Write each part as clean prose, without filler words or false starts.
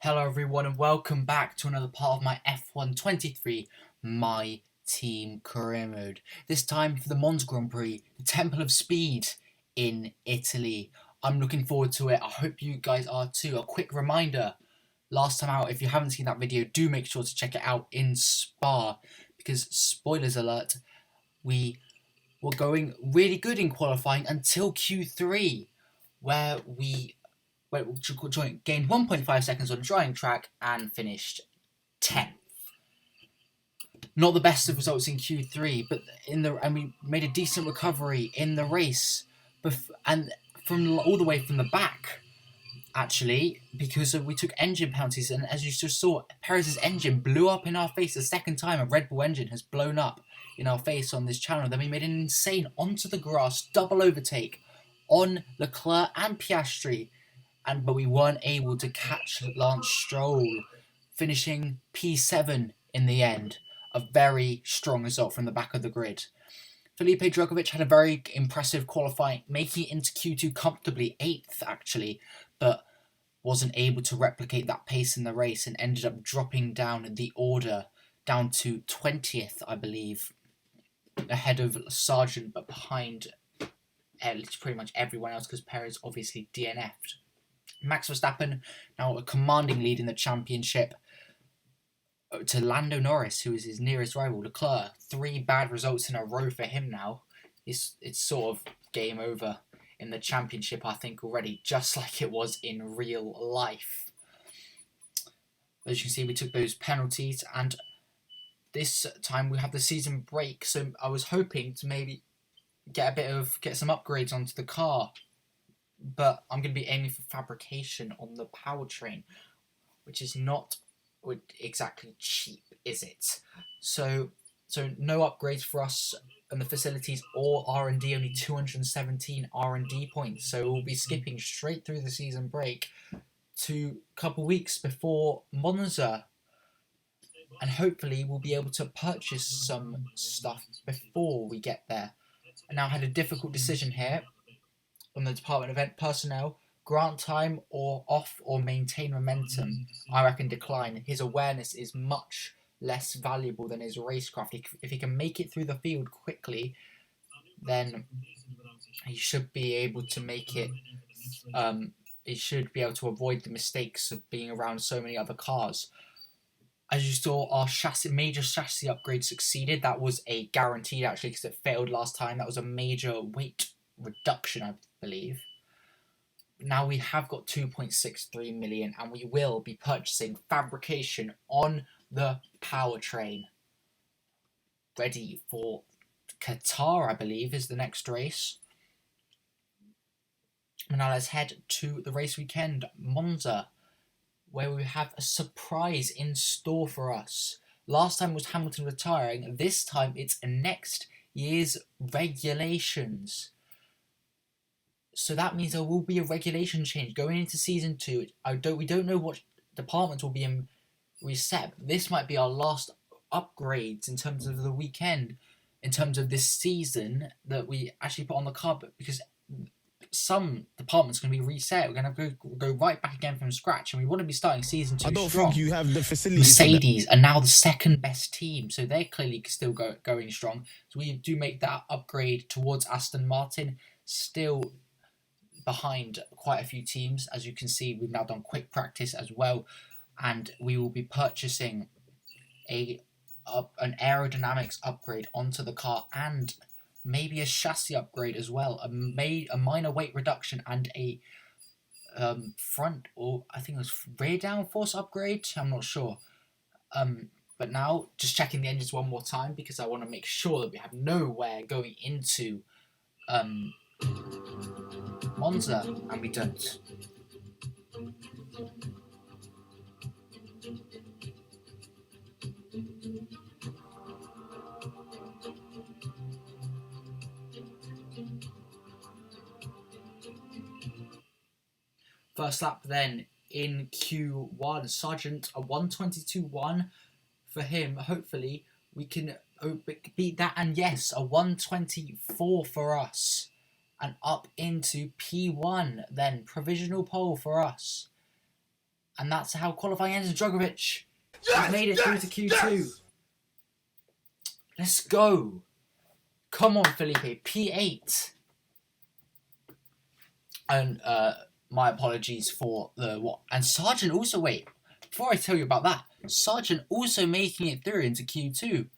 Hello everyone and welcome back to another part of my F1 23 Myteam career mode. This time for the Monza Grand Prix, the Temple of Speed in Italy. I'm looking forward to it. I hope you guys are too. A quick reminder, last time out, if you haven't seen that video, do make sure to check it out in Spa, because spoilers alert, we were going really good in qualifying until Q3, where we gained 1.5 seconds on the drying track and finished 10th. Not the best of results in Q3, but we made a decent recovery in the race, and from all the way from the back, actually, because we took engine penalties, and as you just saw, Perez's engine blew up in our face the second time a Red Bull engine has blown up in our face on this channel. Then we made an insane onto the grass double overtake on Leclerc and Piastri. But we weren't able to catch Lance Stroll, finishing P7 in the end. A very strong result from the back of the grid. Felipe Drugovich had a very impressive qualifying, making it into Q2 comfortably, 8th actually, but wasn't able to replicate that pace in the race and ended up dropping down the order down to 20th, I believe, ahead of Sargent, but behind pretty much everyone else because Perez obviously DNF'd. Max Verstappen, now a commanding lead in the championship, to Lando Norris, who is his nearest rival, Leclerc. 3 bad results in a row for him now. It's sort of game over in the championship, I think, already, just like it was in real life. As you can see, we took those penalties, and this time we have the season break, so I was hoping to maybe get some upgrades onto the car. But I'm going to be aiming for fabrication on the powertrain, which is not exactly cheap, is it? So no upgrades for us and the facilities or R&D, only 217 R&D points. So we'll be skipping straight through the season break to a couple weeks before Monza. And hopefully we'll be able to purchase some stuff before we get there. I now had a difficult decision here on the department event personnel. Grant time or off or maintain momentum. I reckon decline. His awareness is much less valuable than his racecraft. If he can make it through the field quickly, then he should be able to make it. He should be able to avoid the mistakes of being around so many other cars. As you saw, our major chassis upgrade succeeded. That was a guaranteed, actually, because it failed last time. That was a major weight reduction, I believe. Now we have got 2.63 million, and we will be purchasing fabrication on the powertrain. Ready for Qatar, I believe, is the next race. And now let's head to the race weekend, Monza, where we have a surprise in store for us. Last time was Hamilton retiring. This time it's next year's regulations. So that means there will be a regulation change going into season 2. We don't know what departments will be in reset. This might be our last upgrades in terms of the weekend, in terms of this season that we actually put on the car, because some departments are going to be reset. We're going to go right back again from scratch, and we want to be starting season 2 I don't strong. think you have the facilities. Mercedes are now the second best team, so they're clearly still going strong. So we do make that upgrade towards Aston Martin, still behind quite a few teams. As you can see, we've now done quick practice as well, and we will be purchasing an aerodynamics upgrade onto the car, and maybe a chassis upgrade as well, a minor weight reduction, and a front, or I think it was rear downforce upgrade, I'm not sure. But now just checking the engines one more time, because I want to make sure that we have nowhere going into Monza, and we don't. First lap then in Q1, Sargent a 1:22.1 for him. Hopefully we can beat that, and yes, a 1:24 for us. And up into P1 then, provisional pole for us. And that's how qualifying ends. Drogovic has made it through to Q2. Let's go. Come on, Felipe. P8. And my apologies for the what. And Sargent also, wait, before I tell you about that, Sargent also making it through into Q2.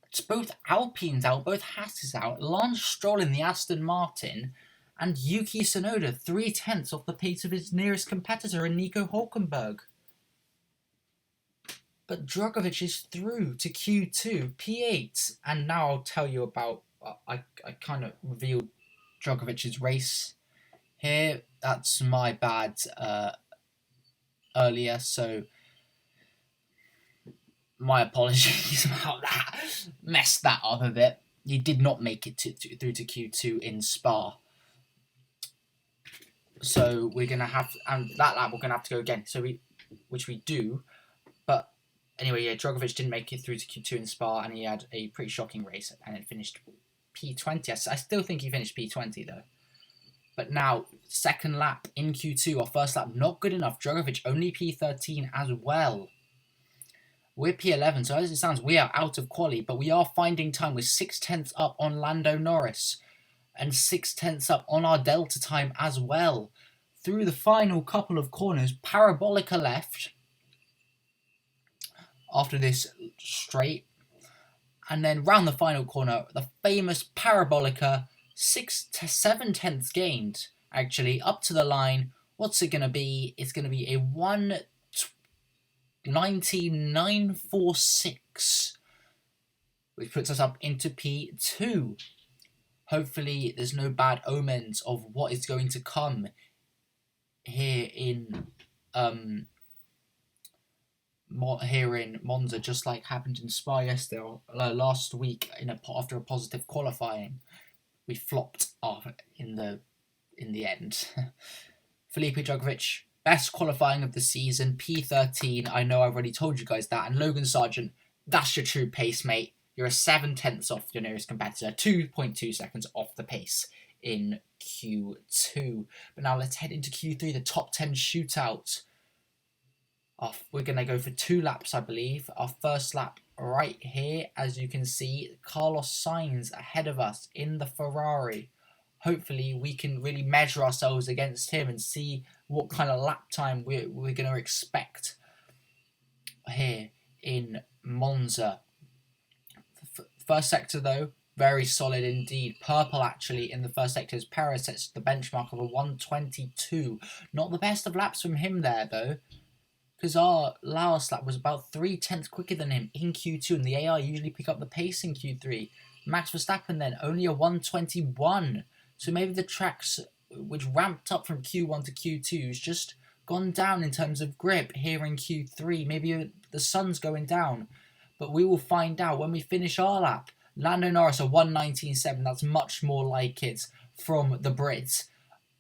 It's both Alpines out, both Hasses out, Lance Stroll in the Aston Martin, and Yuki Tsunoda 3/10 off the pace of his nearest competitor in Nico Hulkenberg. But Drogovic is through to Q2, P8, and now I'll tell you about, I kind of revealed Drogovic's race here. That's my bad earlier, so my apologies about that. Messed that up a bit. He did not make it through to Q2 in Spa. So we're going to have, and that lap we're going to have to go again, which we do. But anyway, yeah, Drogovic didn't make it through to Q2 in Spa, and he had a pretty shocking race, and it finished P20. I still think he finished P20, though. But now, second lap in Q2, our first lap, not good enough. Drogovic only P13 as well. We're P11, so as it sounds, we are out of quali, but we are finding time. We're 6/10 up on Lando Norris and 6/10 up on our Delta time as well. Through the final couple of corners, Parabolica left after this straight, and then round the final corner, the famous Parabolica, 6 to 7/10 gained, actually, up to the line. What's it going to be? It's going to be a 1:19.946, which puts us up into P2. Hopefully, there's no bad omens of what is going to come here in Monza, just like happened in Spa yesterday, last week after a positive qualifying. We flopped off in the end. Felipe Drogovic, best qualifying of the season, P13. I know I've already told you guys that. And Logan Sargent, that's your true pace, mate. You're a 7/10 off your nearest competitor, 2.2 seconds off the pace in Q2. But now let's head into Q3, the top 10 shootout. We're going to go for 2 laps, I believe. Our first lap right here, as you can see, Carlos Sainz ahead of us in the Ferrari. Hopefully we can really measure ourselves against him and see what kind of lap time we're going to expect here in Monza. First sector, though, very solid indeed. Purple, actually, in the first sector as Perez sets the benchmark of a 1:22. Not the best of laps from him there, though, because our last lap was about 3/10 quicker than him in Q2, and the AI usually pick up the pace in Q3. Max Verstappen then, only a 1:21. So maybe the tracks, which ramped up from Q1 to Q2, has just gone down in terms of grip here in Q3. Maybe the sun's going down. But we will find out when we finish our lap. Lando Norris a 1:19.7. That's much more like it from the Brits.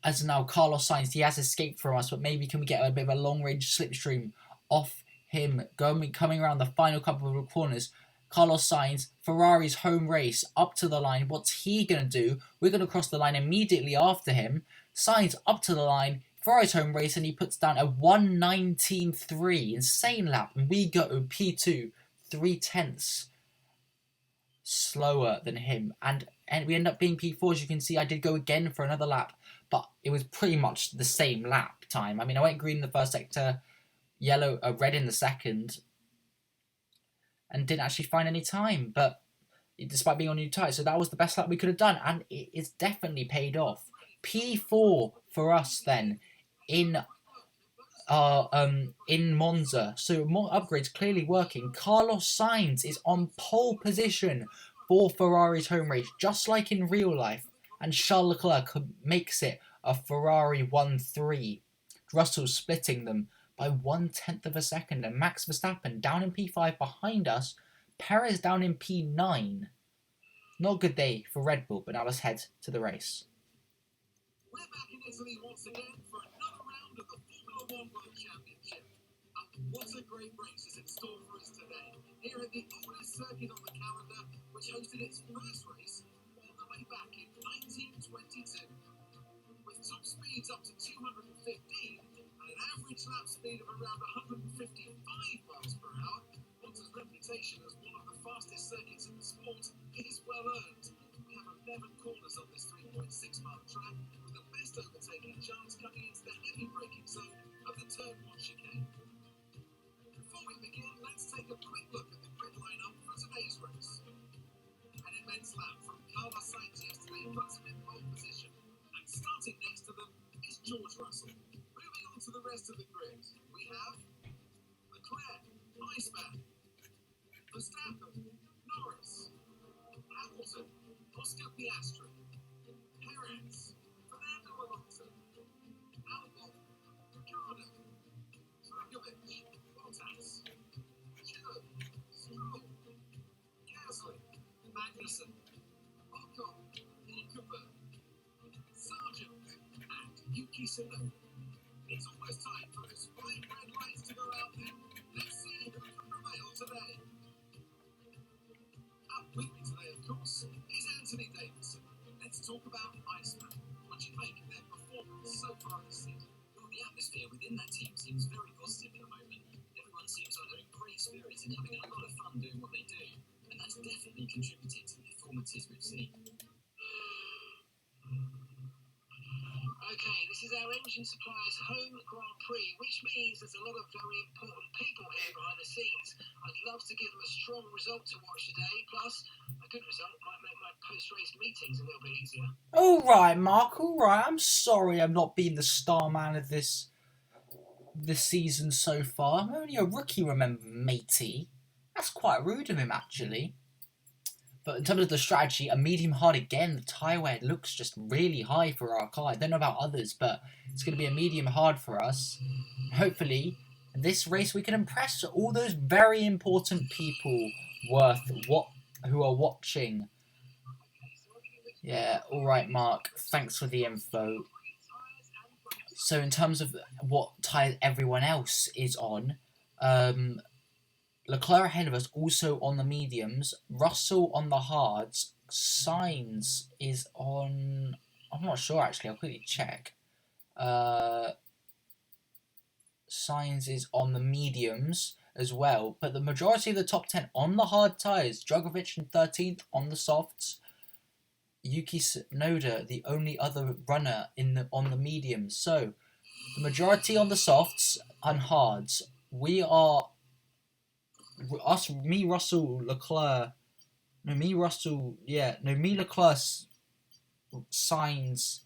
As now Carlos Sainz, he has escaped from us, but maybe can we get a bit of a long-range slipstream off him coming around the final couple of corners. Carlos Sainz, Ferrari's home race, up to the line. What's he going to do? We're going to cross the line immediately after him. Sainz up to the line, Ferrari's home race, and he puts down a 1:19.3. Insane lap. And we go P2, 3/10 slower than him. And we end up being P4. As you can see, I did go again for another lap, but it was pretty much the same lap time. I mean, I went green in the first sector, red in the second, and didn't actually find any time, but despite being on new tyres. So that was the best lap we could have done, and it's definitely paid off. P4 for us then in Monza. So more upgrades clearly working. Carlos Sainz is on pole position for Ferrari's home race, just like in real life, and Charles Leclerc makes it a Ferrari 1-3. Russell splitting them by 1/10 of a second, and Max Verstappen down in P5 behind us, Perez down in P9. Not a good day for Red Bull, but now let's head to the race. We're back in Italy once again for another round of the Formula One World Championship. What a great race is in store for us today, here at the oldest circuit on the calendar, which hosted its first race all the way back in 1922. With top speeds up to 215 and an average lap speed of around 155 miles per hour, Monza's reputation as one of the fastest circuits in the sport is well earned. We have 11 corners on this 3.6-mile track, with the best overtaking chance coming into the heavy braking zone of the Turn 1 chicane. Before we begin, let's take a quick look at the grid lineup for today's race. An immense lap from Carlos Sainz yesterday puts him in pole position, and starting next to them is George Russell. Moving on to the rest of the grid, we have Leclerc, Iceman, Verstappen, Norris, Hamilton, Oscar Piastri, Perez, Fernando Alonso, Albon, Ricciardo, Dragovic, Bottas, Stewart, Stroll, Gasly, Magnussen, Ocon, Hulkenberg, Sargent, and Yuki Tsunoda. It's almost time for those 5 red lights to go out there. Let's see who can prevail today. Up with me today, of course, is Anthony Davidson. Let's talk about Iceman. What do you make of their performance so far this season? Well, the atmosphere within that team seems very positive at the moment. Everyone seems like they're in great spirits and having a lot of fun doing what they do. And that's definitely contributed to the performances we've seen. Okay, this is our engine supplier's home Grand Prix, which means there's a lot of very important people here behind the scenes. I'd love to give them a strong result to watch today, plus a good result might make my post-race meetings a little bit easier. Alright, Mark, alright. I'm sorry I'm not being the star man of this season so far. I'm only a rookie, remember, matey. That's quite rude of him, actually. But in terms of the strategy, a medium hard again. The tyre wear looks just really high for our car. I don't know about others, but it's going to be a medium hard for us. Hopefully, this race we can impress all those very important people who are watching. Yeah, alright, Mark. Thanks for the info. So in terms of what tyre everyone else is on, Leclerc ahead of us, also on the mediums. Russell on the hards. Sainz is on... I'm not sure, actually. I'll quickly check. Sainz is on the mediums as well. But the majority of the top 10 on the hard tyres. Dragovic in 13th on the softs. Yuki Tsunoda, the only other runner on the mediums. So, the majority on the softs and hards. We are... me, Leclerc, Sainz,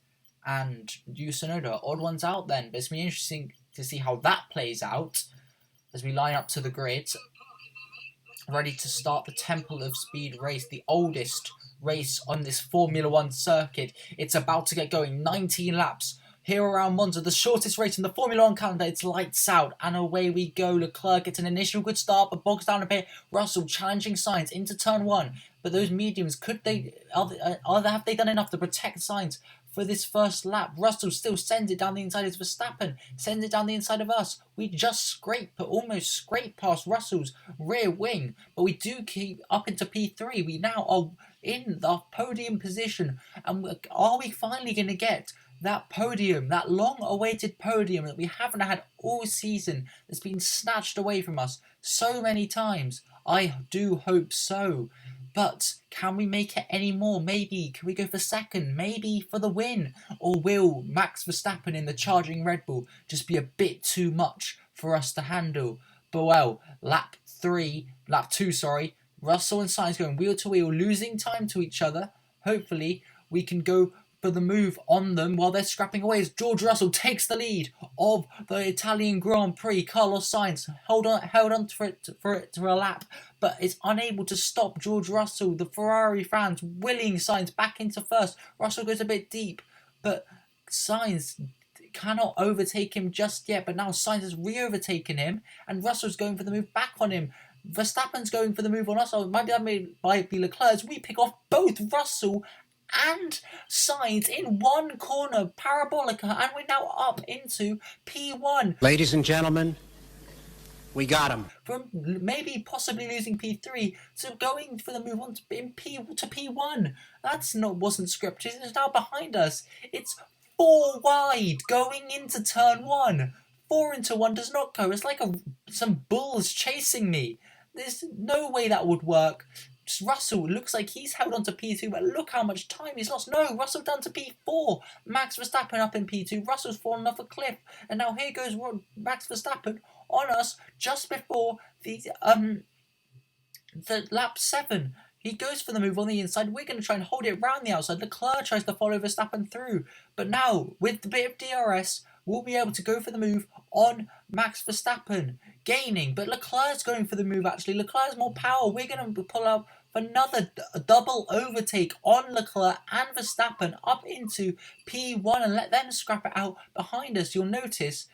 and Tsunoda. Odd ones out then, but it's going to be interesting to see how that plays out as we line up to the grid, ready to start the Temple of Speed race, the oldest race on this Formula 1 circuit. It's about to get going, 19 laps. Here around Monza, the shortest race in the Formula 1 calendar, it's lights out, and away we go. Leclerc gets an initial good start, but bogs down a bit. Russell challenging Sainz into turn 1, but those mediums, have they done enough to protect Sainz for this first lap? Russell still sends it down the inside of Verstappen, sends it down the inside of us. We just almost scrape past Russell's rear wing, but we do keep up into P3. We now are in the podium position, and are we finally going to get that podium, that long-awaited podium that we haven't had all season, that's been snatched away from us so many times? I do hope so. But can we make it any more? Maybe. Can we go for second? Maybe for the win? Or will Max Verstappen in the charging Red Bull just be a bit too much for us to handle? But well, lap 2, Russell and Sainz going wheel to wheel, losing time to each other. Hopefully, we can go for the move on them while they're scrapping away as George Russell takes the lead of the Italian Grand Prix. Carlos Sainz held on for it to a lap, but is unable to stop George Russell. The Ferrari fans willing Sainz back into first. Russell goes a bit deep, but Sainz cannot overtake him just yet. But now Sainz has re-overtaken him, and Russell's going for the move back on him. Verstappen's going for the move on us. So it might be Leclerc as we pick off both Russell and Sainz in one corner, Parabolica, and we're now up into P1. Ladies and gentlemen, we got him. From maybe possibly losing P3 to going for the move on to P1. Wasn't scripted. It's now behind us. It's 4 wide going into turn 1. 4-1 does not go. It's like some bulls chasing me. There's no way that would work. Just Russell looks like he's held on to P2, but look how much time he's lost. No, Russell down to P4. Max Verstappen up in P2. Russell's fallen off a cliff. And now here goes Max Verstappen on us just before the lap 7. He goes for the move on the inside. We're going to try and hold it round the outside. Leclerc tries to follow Verstappen through. But now, with a bit of DRS, we'll be able to go for the move on Max Verstappen, gaining. But Leclerc's going for the move, actually. Leclerc's more power. We're going to pull up for another double overtake on Leclerc and Verstappen up into P1 and let them scrap it out behind us. You'll notice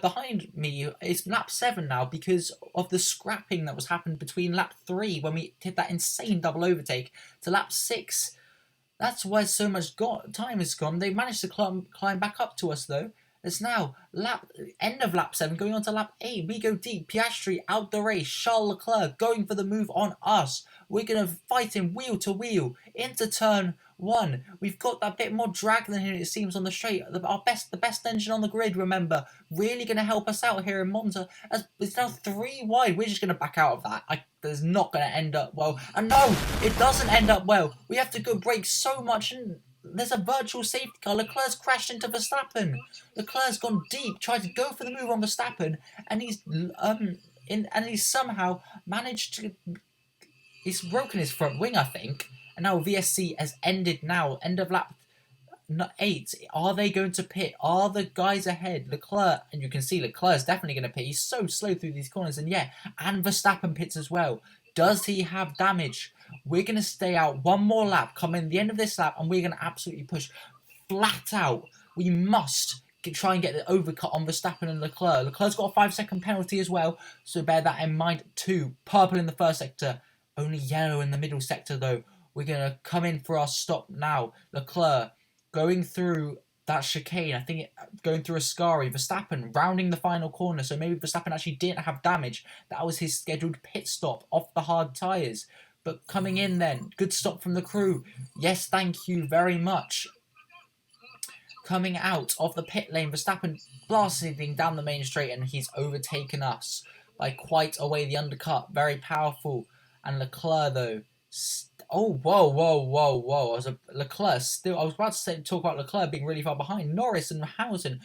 behind me it's lap 7 now because of the scrapping that was happened between lap 3 when we did that insane double overtake to lap 6. That's why so much time has gone. They managed to climb back up to us though. It's now end of lap 7 going on to lap 8. We go deep. Piastri out the race. Charles Leclerc going for the move on us. We're going to fight him wheel to wheel into turn 1. We've got that bit more drag than him, it seems, on the straight. The best engine on the grid, remember. Really going to help us out here in Monza. It's now 3 wide. We're just going to back out of that. It's not going to end up well. And no, it doesn't end up well. We have to go brake so much. And there's a virtual safety car. Leclerc's crashed into Verstappen. Leclerc's gone deep, tried to go for the move on Verstappen, and he's somehow managed to. He's broken his front wing, I think. And now VSC has ended now. End of lap 8. Are they going to pit? Are the guys ahead? Leclerc, and you can see Leclerc's definitely going to pit. He's so slow through these corners. And yeah, and Verstappen pits as well. Does he have damage? We're going to stay out one more lap. Come in the end of this lap, and we're going to absolutely push flat out. We must try and get the overcut on Verstappen and Leclerc. Leclerc's got a 5-second penalty as well, so bear that in mind too. Purple in the first sector. Only yellow in the middle sector though. We're going to come in for our stop now. Leclerc going through that chicane. I think going through Ascari. Verstappen rounding the final corner. So maybe Verstappen actually didn't have damage. That was his scheduled pit stop off the hard tyres. But coming in then. Good stop from the crew. Yes, thank you very much. Coming out of the pit lane. Verstappen blasting down the main straight and he's overtaken us by quite a way. The undercut. Very powerful. And Leclerc though, whoa. Leclerc still, I was about to talk about Leclerc being really far behind. Norris and Hamilton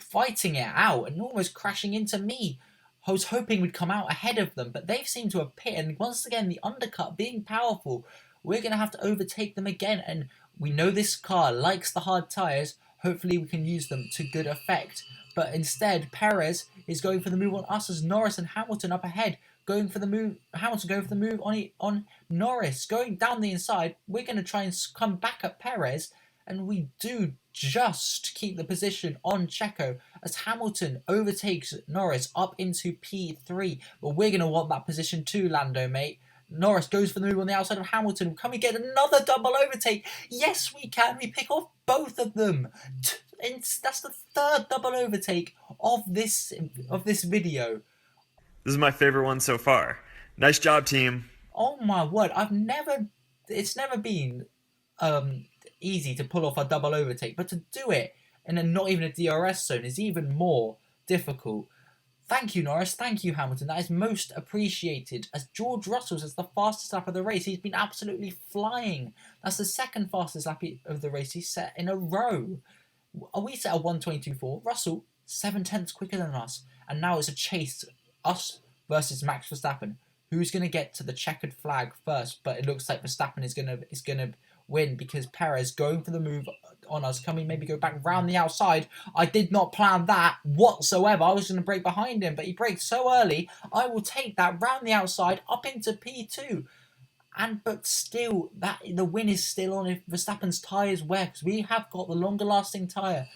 fighting it out and almost crashing into me. I was hoping we'd come out ahead of them, but they've seemed to have pit. And once again, the undercut being powerful, we're going to have to overtake them again. And we know this car likes the hard tyres. Hopefully we can use them to good effect. But instead, Perez is going for the move on us as Norris and Hamilton up ahead. Going for the move, Hamilton going for the move on Norris. Going down the inside, we're going to try and come back at Perez. And we do just keep the position on Checo as Hamilton overtakes Norris up into P3. But we're going to want that position too, Lando, mate. Norris goes for the move on the outside of Hamilton. Can we get another double overtake? Yes, we can. We pick off both of them. That's the 3rd double overtake of this video. This is my favorite one so far. Nice job, team. Oh my word! It's never been easy to pull off a double overtake, but to do it in not even a DRS zone is even more difficult. Thank you, Norris. Thank you, Hamilton. That is most appreciated. As George Russell's as the fastest lap of the race, he's been absolutely flying. That's the 2nd fastest lap of the race he's set in a row. We set a 1:22.4. Russell 7/10 quicker than us, and now it's a chase. Us versus Max Verstappen. Who's going to get to the checkered flag first? But it looks like Verstappen is going to win because Perez going for the move on us. Can we maybe go back round the outside? I did not plan that whatsoever. I was going to brake behind him, but he braked so early. I will take that round the outside up into P2. But still, the win is still on if Verstappen's tyres wear because we have got the longer lasting tyre.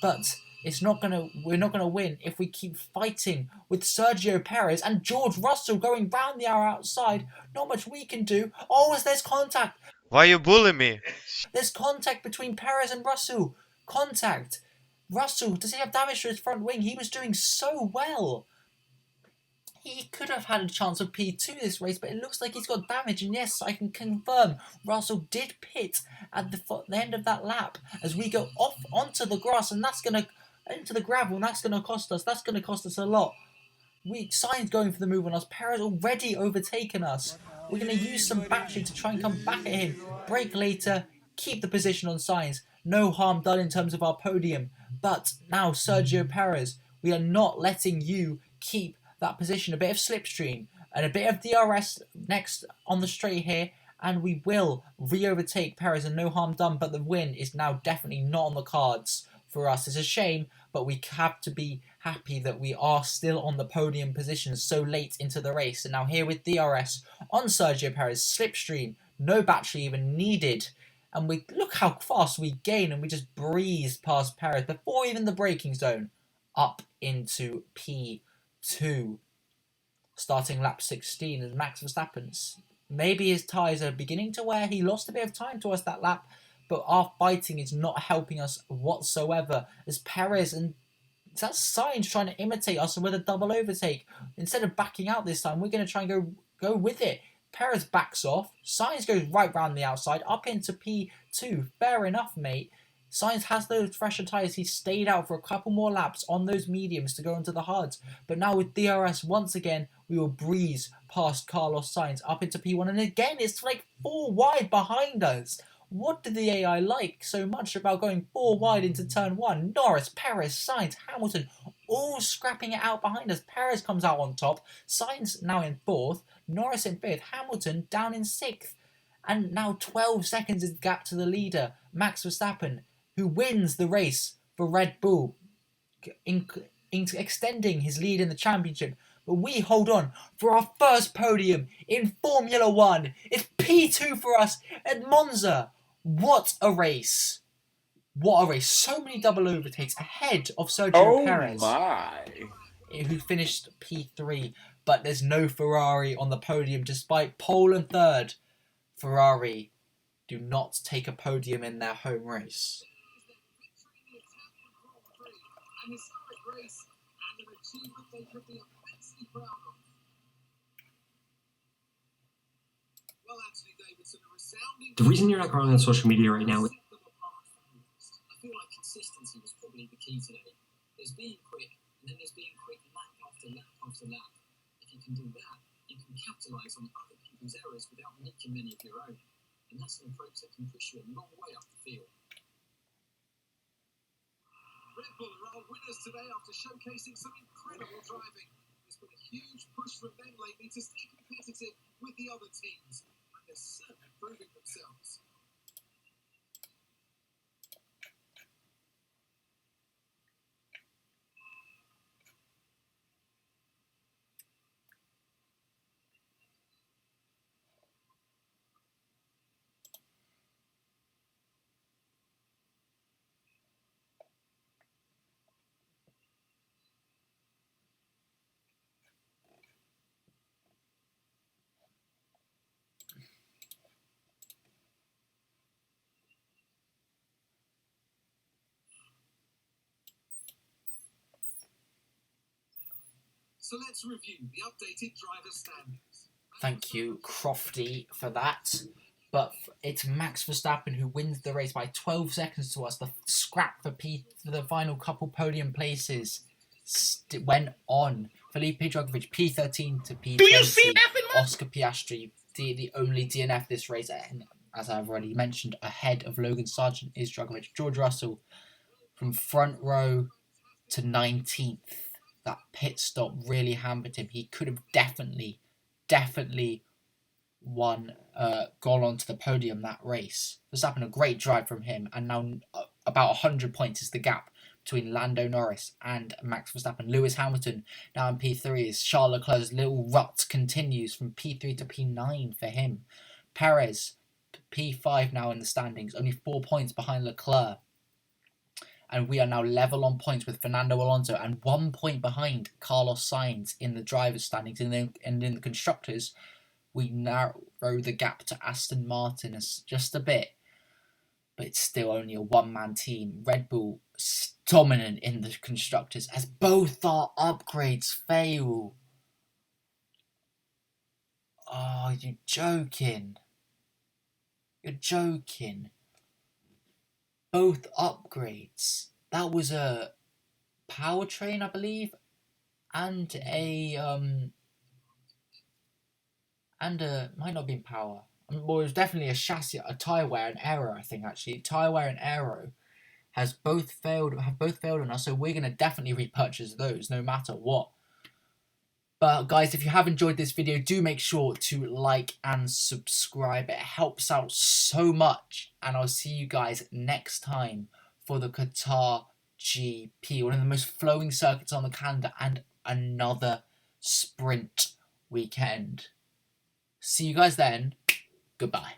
But we're not gonna win if we keep fighting with Sergio Perez and George Russell going round the hour outside. Not much we can do. Oh, there's contact. Why you bullying me? There's contact between Perez and Russell. Contact. Russell, does he have damage to his front wing? He was doing so well. He could have had a chance of P2 this race, but it looks like he's got damage. And yes, I can confirm Russell did pit at the end of that lap as we go off onto the grass, and that's going to into the gravel, and that's going to cost us. That's going to cost us a lot. Sainz going for the move on us. Perez already overtaken us. We're going to use some battery to try and come back at him. Brake later, keep the position on Sainz. No harm done in terms of our podium. But now Sergio Perez, we are not letting you keep that position. A bit of slipstream and a bit of DRS next on the straight here. And we will re-overtake Perez and no harm done. But the win is now definitely not on the cards for us. It's a shame, but we have to be happy that we are still on the podium position so late into the race. And now here with DRS on Sergio Perez, slipstream, no battery even needed. And we look how fast we gain, and we just breezed past Perez before even the braking zone up into P2. Starting lap 16 as Max Verstappen's. Maybe his tyres are beginning to wear. He lost a bit of time to us that lap, but our fighting is not helping us whatsoever as Perez and that's Sainz trying to imitate us with a double overtake. Instead of backing out this time, we're going to try and go with it. Perez backs off. Sainz goes right round the outside, up into P2. Fair enough, mate. Sainz has those fresher tyres. He stayed out for a couple more laps on those mediums to go into the hards. But now with DRS, once again, we will breeze past Carlos Sainz up into P1. And again, it's like 4 wide behind us. What did the AI like so much about going 4 wide into turn 1? Norris, Perez, Sainz, Hamilton, all scrapping it out behind us. Perez comes out on top. Sainz now in 4th. Norris in 5th. Hamilton down in 6th. And now 12 seconds is the gap to the leader, Max Verstappen, who wins the race for Red Bull, extending his lead in the championship. But we hold on for our first podium in Formula 1. It's P2 for us at Monza. What a race. What a race. So many double overtakes ahead of Sergio Perez. Who finished P3. But there's no Ferrari on the podium despite pole and 3rd. Ferrari do not take a podium in their home race. The reason you're not growing on social media right now is I feel like consistency was probably the key today. There's being quick, and then there's being quick lap after lap after lap. If you can do that, you can capitalise on other people's errors without making many of your own. And that's an approach that can push you a long way up the field. Red Bull are our winners today after showcasing some incredible driving. There's been a huge push from them lately to stay competitive with the other teams, and they're certainly proving themselves. So let's review the updated driver standings. Thank you, Crofty, for that. But it's Max Verstappen who wins the race by 12 seconds to us. The scrap for the final couple podium places went on. Felipe Drugovich, P13 to P20. Do you see that? Oscar Piastri, the only DNF this race, and as I've already mentioned, ahead of Logan Sargent is Drugovich. George Russell from front row to 19th. That pit stop really hampered him. He could have definitely gone onto the podium that race. Verstappen, a great drive from him, and now about 100 points is the gap between Lando Norris and Max Verstappen. Lewis Hamilton now in P3 as Charles Leclerc's little rut continues from P3 to P9 for him. Perez, P5 now in the standings, only 4 points behind Leclerc. And we are now level on points with Fernando Alonso and 1 point behind Carlos Sainz in the drivers' standings. And in the constructors, we narrow the gap to Aston Martin just a bit. But it's still only a one-man team. Red Bull dominant in the constructors as both our upgrades fail. Oh, you're joking. You're joking. Both upgrades. That was a powertrain, I believe, and might not have been power. Well, it was definitely a chassis, a tyre wear and aero. I think actually tyre wear and aero have both failed on us. So we're gonna definitely repurchase those no matter what. But guys, if you have enjoyed this video, do make sure to like and subscribe. It helps out so much. And I'll see you guys next time for the Qatar GP, one of the most flowing circuits on the calendar, and another sprint weekend. See you guys then. Goodbye.